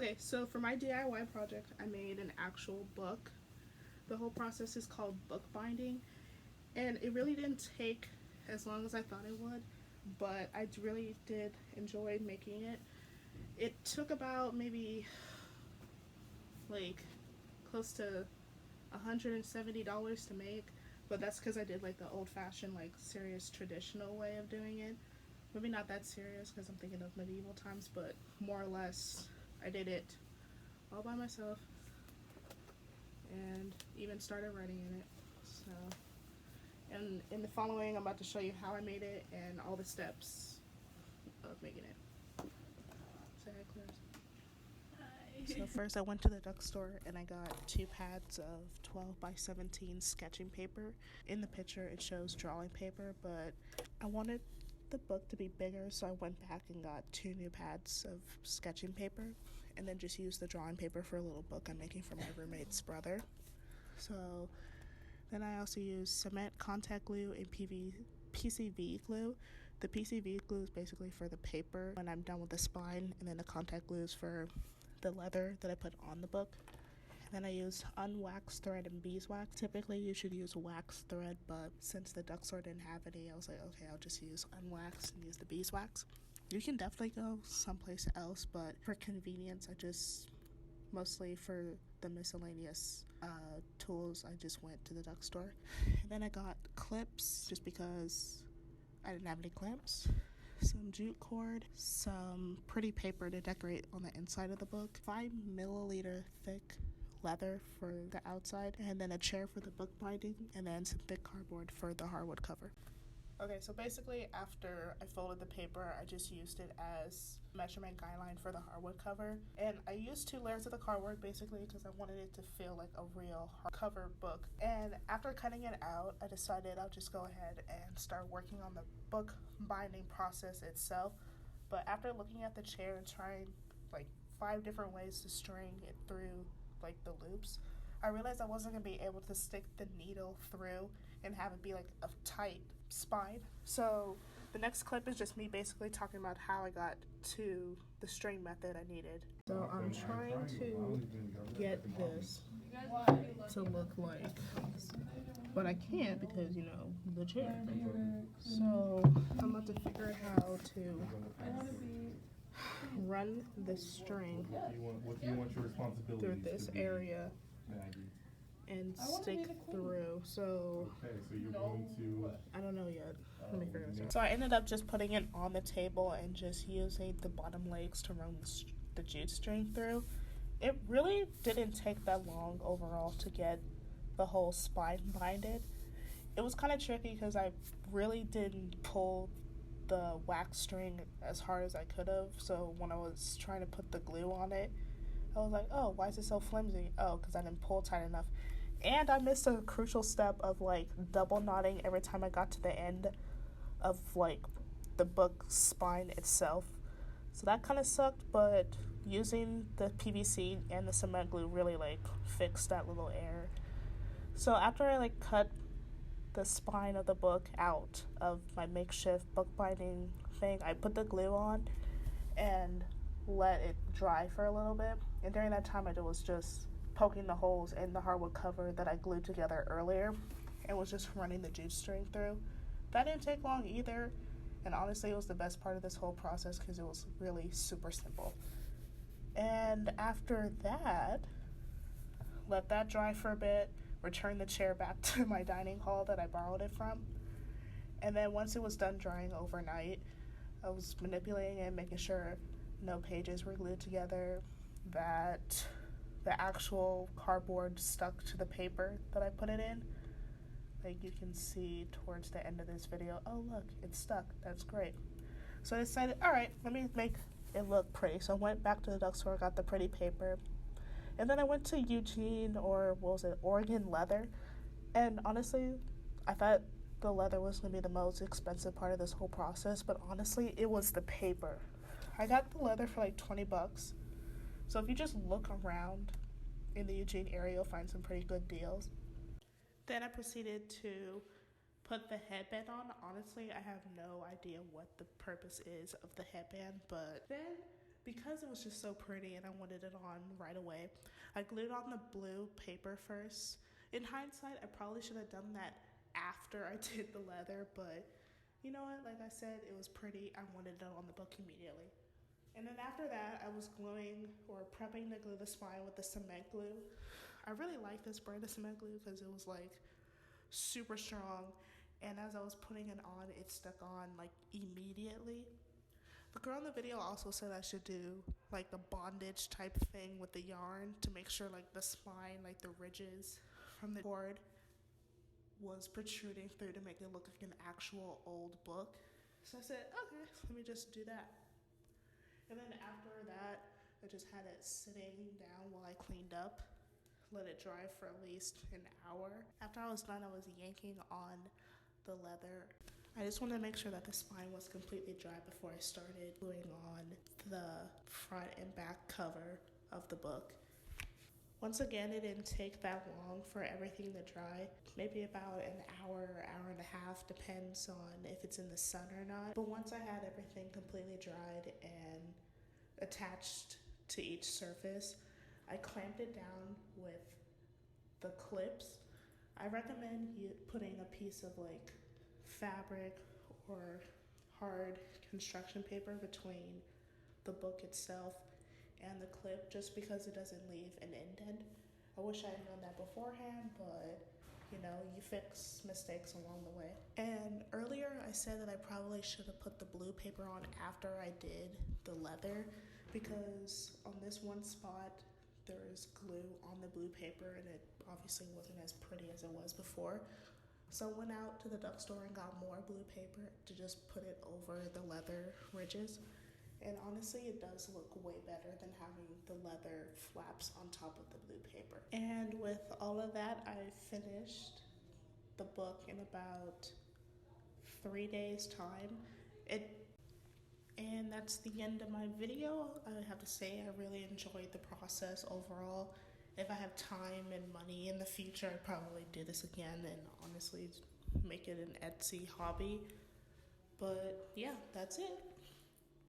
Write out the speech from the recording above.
Okay, so for my DIY project, I made an actual book. The whole process is called bookbinding, and it really didn't take as long as I thought it would, but I really did enjoy making it. It took about maybe like close to $170 to make, but that's because I did like the old-fashioned, like serious traditional way of doing it. Maybe not that serious because I'm thinking of medieval times, but more or less I did it all by myself and even started writing in it. So, and in the following, I'm about to show you how I made it and all the steps of making it. Say hi, Claire. So first I went to the duck store and I got 2 pads of 12 by 17 sketching paper. In the picture it shows drawing paper, but I wanted the book to be bigger, so I went back and got 2 new pads of sketching paper and then just used the drawing paper for a little book I'm making for my roommate's brother. So then I also used cement, contact glue, and PCV glue. The PCV glue is basically for the paper when I'm done with the spine, and then the contact glue is for the leather that I put on the book. And then I use unwaxed thread and beeswax. Typically you should use waxed thread, but since the duck store didn't have any, I was like, okay, I'll just use unwaxed and use the beeswax. You can definitely go someplace else, but for convenience, I just mostly for the miscellaneous tools, I just went to the duck store. And then I got clips just because I didn't have any clamps, some jute cord, some pretty paper to decorate on the inside of the book, 5 milliliter thick leather for the outside, and then a chair for the book binding, and then some thick cardboard for the hardwood cover. Okay, so basically after I folded the paper, I just used it as measurement guideline for the hardwood cover. And I used 2 layers of the cardboard basically because I wanted it to feel like a real hardcover book. And after cutting it out, I decided I'll just go ahead and start working on the book binding process itself. But after looking at the chair and trying like 5 different ways to string it through like the loops, I realized I wasn't going to be able to stick the needle through and have it be like a tight spine. So the next clip is just me basically talking about how I got to the string method I needed. So I'm trying to get this to look like, but I can't because, you know, the chair. So I'm about to figure out how to run the string through this area and stick through. So you're going to, I don't know yet. Let me figure this out. So I ended up just putting it on the table and just using the bottom legs to run the jute string through. It really didn't take that long overall to get the whole spine binded. It was kind of tricky because I really didn't pull the wax string as hard as I could have. So when I was trying to put the glue on it, I was like, oh, why is it so flimsy? Oh, because I didn't pull tight enough. And I missed a crucial step of like double knotting every time I got to the end of like the book spine itself. So that kind of sucked, but using the PVC and the cement glue really like fixed that little error. So after I like cut the spine of the book out of my makeshift bookbinding thing, I put the glue on and let it dry for a little bit. And during that time, I was just poking the holes in the hardwood cover that I glued together earlier and was just running the jute string through. That didn't take long either, and honestly it was the best part of this whole process because it was really super simple. And after that, let that dry for a bit, return the chair back to my dining hall that I borrowed it from, and then once it was done drying overnight, I was manipulating it, making sure no pages were glued together, that the actual cardboard stuck to the paper that I put it in. Like you can see towards the end of this video, oh look, it's stuck, that's great. So I decided, alright, let me make it look pretty. So I went back to the duck store, got the pretty paper, and then I went to Oregon Leather, and honestly, I thought the leather was going to be the most expensive part of this whole process, but honestly, it was the paper. I got the leather for like $20. So if you just look around in the Eugene area, you'll find some pretty good deals. Then I proceeded to put the headband on. Honestly, I have no idea what the purpose is of the headband, but then because it was just so pretty and I wanted it on right away, I glued on the blue paper first. In hindsight, I probably should have done that after I did the leather, but you know what, like I said, it was pretty. I wanted it on the book immediately. And then after that, I was gluing or prepping to glue the spine with the cement glue. I really like this brand of cement glue because it was like super strong, and as I was putting it on, it stuck on like immediately. The girl in the video also said I should do like the bondage type thing with the yarn to make sure like the spine, like the ridges from the cord was protruding through to make it look like an actual old book. So I said, okay, let me just do that. And then after that, I just had it sitting down while I cleaned up, let it dry for at least an hour. After I was done, I was yanking on the leather. I just wanted to make sure that the spine was completely dry before I started gluing on the front and back cover of the book. Once again, it didn't take that long for everything to dry. Maybe about an hour, hour and a half, depends on if it's in the sun or not. But once I had everything completely dried and attached to each surface, I clamped it down with the clips. I recommend you putting a piece of like fabric or hard construction paper between the book itself and the clip, just because it doesn't leave an indent. I wish I had known that beforehand, but you know, you fix mistakes along the way. And earlier I said that I probably should have put the blue paper on after I did the leather, because on this one spot there is glue on the blue paper and it obviously wasn't as pretty as it was before. So I went out to the duck store and got more blue paper to just put it over the leather ridges. And honestly, it does look way better than having the leather flaps on top of the blue paper. And with all of that, I finished the book in about 3 days' time. And that's the end of my video. I have to say I really enjoyed the process overall. If I have time and money in the future, I'd probably do this again and honestly make it an Etsy hobby. But yeah, that's it.